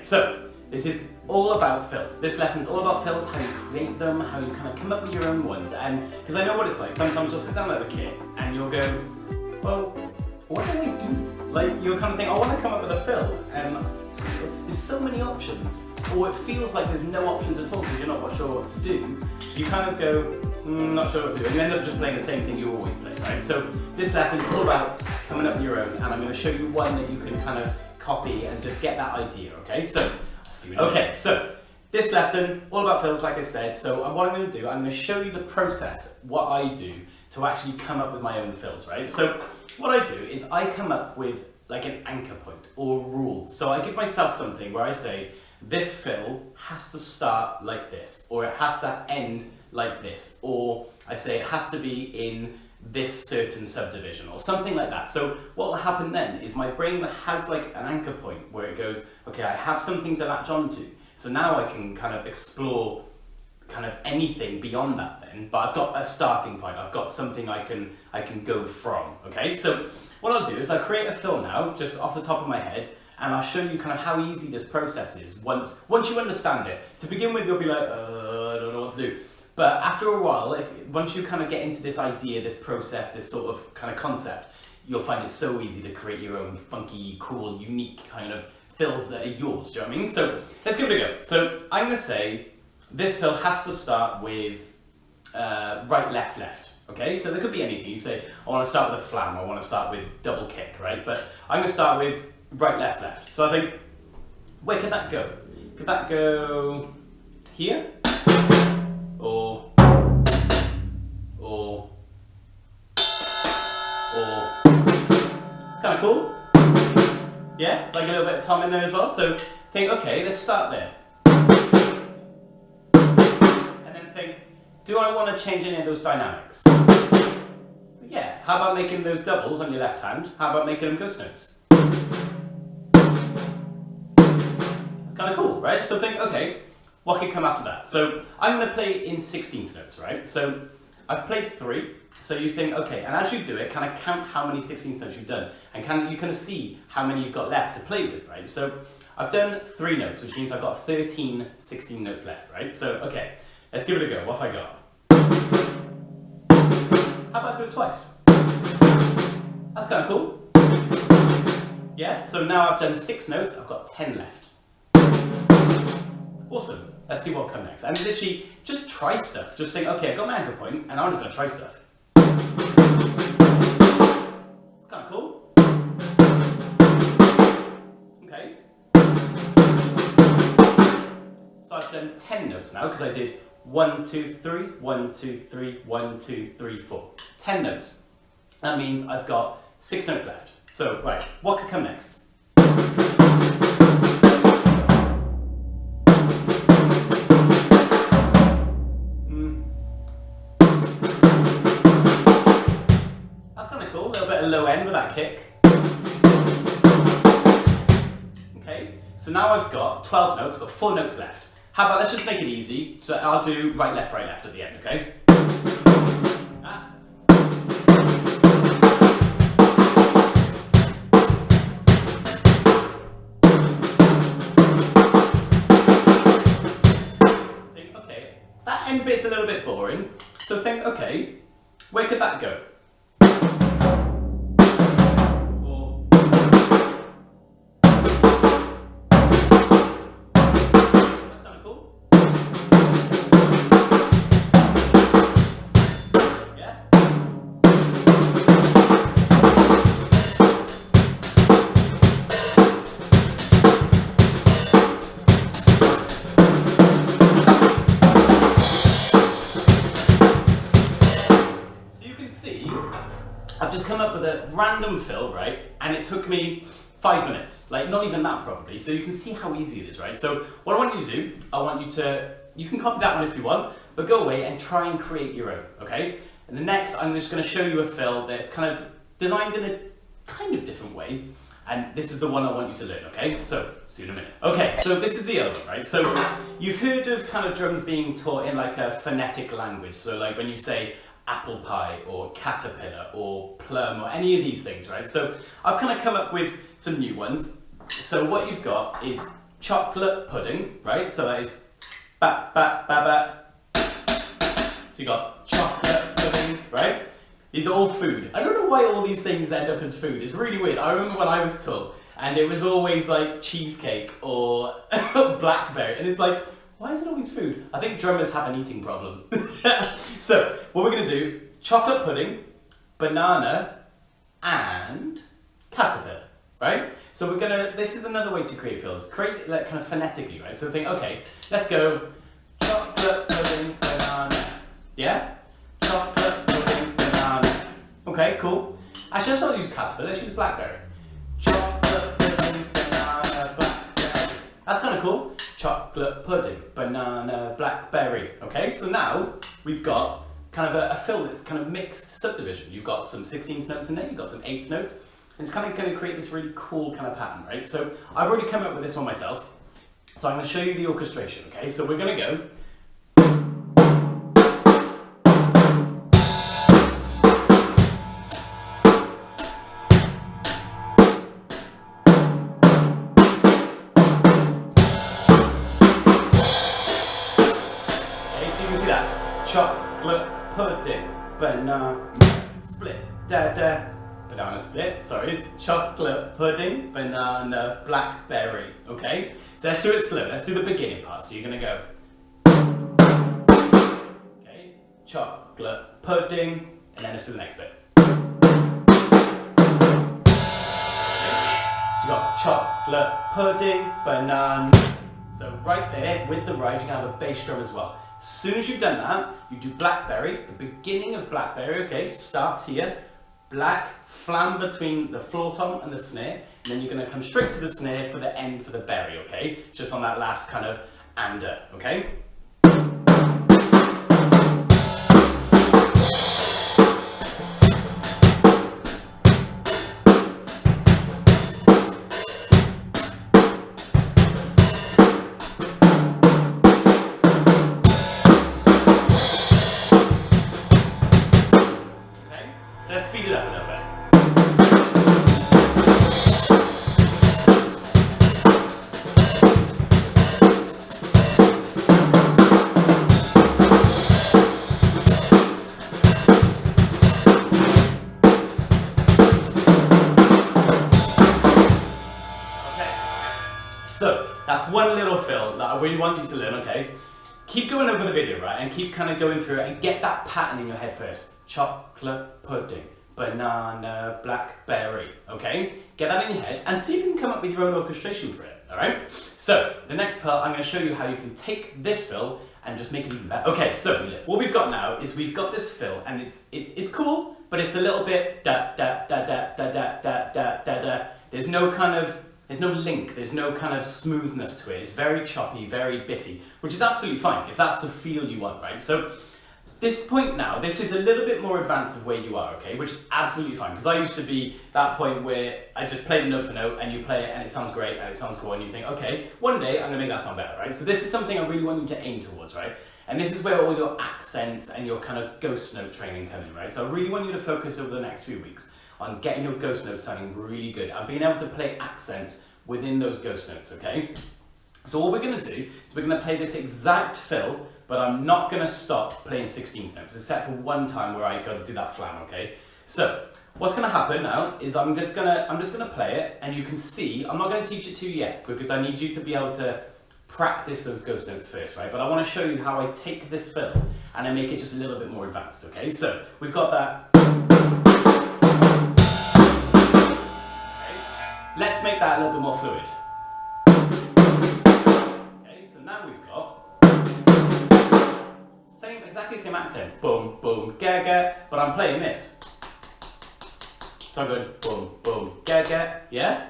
so this is all about fills. This lesson's all about fills, how you create them, how you kind of come up with your own ones. And because I know what it's like, sometimes you'll sit down at a kit and you'll go, well, what do I do? Like, you'll kind of think, I want to come up with a fill, and there's so many options, or it feels like there's no options at all because you're not sure what to do. You kind of go, not sure what to do, and you end up just playing the same thing you always play, right? So this lesson is all about coming up with your own, and I'm going to show you one that you can kind of copy and just get that idea, okay? So, so this lesson, all about fills, like I said. So what I'm going to do, I'm going to show you the process, what I do to actually come up with my own fills, right? So what I do is I come up with like an anchor point or rule. So I give myself something where I say, this fill has to start like this, or it has to end like this, or I say it has to be in this certain subdivision, or something like that. So what will happen then is my brain has like an anchor point where it goes, okay, I have something to latch onto. So now I can kind of explore kind of anything beyond that then, but I've got a starting point. I've got something I can go from, okay? So what I'll do is I'll create a fill now, just off the top of my head, and I'll show you kind of how easy this process is once you understand it. To begin with, you'll be like, I don't know what to do. But after a while, once you kind of get into this idea, this process, this sort of kind of concept, you'll find it so easy to create your own funky, cool, unique kind of fills that are yours. Do you know what I mean? So let's give it a go. So I'm going to say this fill has to start with right, left, left. Okay, so there could be anything. You say, I want to start with a flam, I want to start with double kick, right? But I'm going to start with right, left, left. So I think, where could that go? Could that go here? Or it's kind of cool. Yeah, like a little bit of tom in there as well. So think, okay, let's start there. And then think, do I want to change any of those dynamics? Yeah, how about making those doubles on your left hand? How about making them ghost notes? It's kind of cool, right? So think, okay, what could come after that? So I'm going to play it in 16th notes, right? So I've played 3. So you think, okay, and as you do it, kind of count how many 16th notes you've done, and you kind of see how many you've got left to play with, right? So I've done 3 notes, which means I've got 13 16 notes left, right? So, okay, let's give it a go. What have I got? How about I do it twice? That's kind of cool. Yeah, so now I've done 6 notes, I've got 10 left. Awesome. Let's see what comes next. And literally, just try stuff. Just think, okay, I've got my anchor point, and I'm just going to try stuff. It's kind of cool. Okay. So I've done 10 notes now, because I did 1, 2, 3, 1, 2, 3, 1, 2, 3, 4. 10 notes. That means I've got 6 notes left. So, right, what could come next? Low end with that kick. Okay, so now I've got 12 notes, I've got 4 notes left. How about let's just make it easy. So I'll do right, left at the end, okay? Ah. Think, okay, that end bit's a little bit boring. So think, okay, where could that go? I've just come up with a random fill, right? And it took me 5 minutes, like not even that probably. So you can see how easy it is, right? So what I want you to do, you can copy that one if you want, but go away and try and create your own, okay? And the next, I'm just going to show you a fill that's kind of designed in a kind of different way. And this is the one I want you to learn, okay? So, see you in a minute. Okay, so this is the other one, right? So, you've heard of kind of drums being taught in like a phonetic language. So like when you say apple pie or caterpillar or plum or any of these things, right? So I've kind of come up with some new ones. So what you've got is chocolate pudding, right? So that is ba ba ba ba. So you got chocolate pudding, right? These are all food. I don't know why all these things end up as food. It's really weird. I remember when I was tall, and it was always like cheesecake or blackberry, and it's like, why is it always food? I think drummers have an eating problem. So what we're gonna do: chocolate pudding, banana, and caterpillar, right? So we're gonna, this is another way to create fills. Create like kind of phonetically, right? So think, okay, let's go chocolate pudding, banana. Yeah? Chocolate pudding, banana. Okay, cool. Actually, let's not use caterpillar, let's use blackberry. Chocolate pudding, banana, blackberry. That's kind of cool. Chocolate pudding, banana, blackberry. Okay, so now we've got kind of a fill that's kind of mixed subdivision. You've got some 16th notes in there, you've got some 8th notes. It's kind of going to create this really cool kind of pattern, right? So I've already come up with this one myself. So I'm going to show you the orchestration, okay? So we're going to go. Okay, so you can see that. Chocolate pudding, banana, split, da da. Banana split, sorry, it's chocolate pudding, banana, blackberry, okay? So let's do it slow, let's do the beginning part. So you're gonna go, okay, chocolate pudding, and then let's do the next bit. Okay. So you got chocolate pudding, banana. So right there, with the ride, you can have a bass drum as well. As soon as you've done that, you do blackberry, the beginning of blackberry, okay, starts here. Black, flam between the floor tom and the snare, and then you're going to come straight to the snare for the end for the berry, okay? Just on that last kind of ander, okay? So let's speed it up a little bit. Okay, so that's one little fill that I really want you to learn, okay? Keep going over the video, right, and keep kind of going through it and get that pattern in your head first. Chocolate pudding, banana, blackberry, okay? Get that in your head and see if you can come up with your own orchestration for it, all right? So, the next part, I'm going to show you how you can take this fill and just make it even better. Okay, so what we've got now is we've got this fill and it's cool, but it's a little bit da da da da da da da da da da. There's no link, there's no kind of smoothness to it. It's very choppy, very bitty, which is absolutely fine if that's the feel you want, right? So this point now, this is a little bit more advanced of where you are, okay? Which is absolutely fine, because I used to be that point where I just played note for note and you play it and it sounds great and it sounds cool and you think, okay, one day I'm gonna make that sound better, right? So this is something I really want you to aim towards, right? And this is where all your accents and your kind of ghost note training come in, right? So I really want you to focus over the next few weeks on getting your ghost notes sounding really good and being able to play accents within those ghost notes, okay? So what we're gonna do is we're gonna play this exact fill, but I'm not gonna stop playing 16th notes, except for one time where I gotta do that flam, okay? So, what's gonna happen now is I'm just gonna play it, and you can see, I'm not gonna teach it to you yet, because I need you to be able to practice those ghost notes first, right? But I wanna show you how I take this fill, and I make it just a little bit more advanced, okay? So, we've got that. Okay. Let's make that a little bit more fluid. Okay, so now we've got exactly same accents, boom, boom, ga ga, but I'm playing this. So I'm going boom, boom, ga ga, yeah?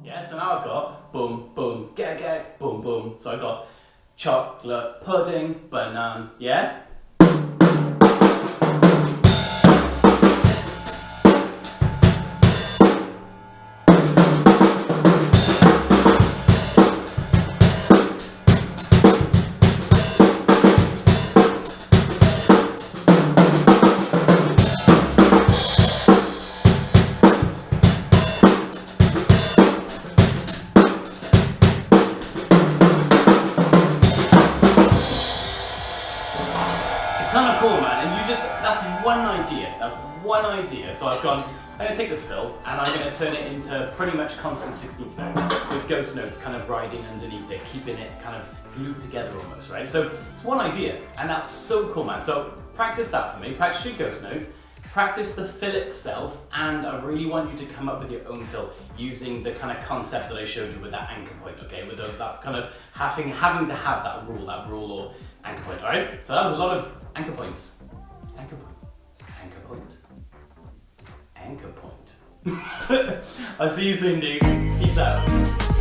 Yeah, so now I've got boom, boom, ga ga, boom, boom. So I've got chocolate pudding, banana, yeah? okay, that's one idea. So I'm gonna take this fill and I'm gonna turn it into pretty much constant 16th notes with ghost notes kind of riding underneath it, keeping it kind of glued together almost, right? So it's one idea, and that's so cool, man. So practice that for me, practice your ghost notes, practice the fill itself, and I really want you to come up with your own fill using the kind of concept that I showed you with that anchor point, okay? With that kind of having to have that rule or anchor point, all right? So that was a lot of anchor points. Anchor point, anchor point, anchor point. I'll see you soon, dude. Peace out.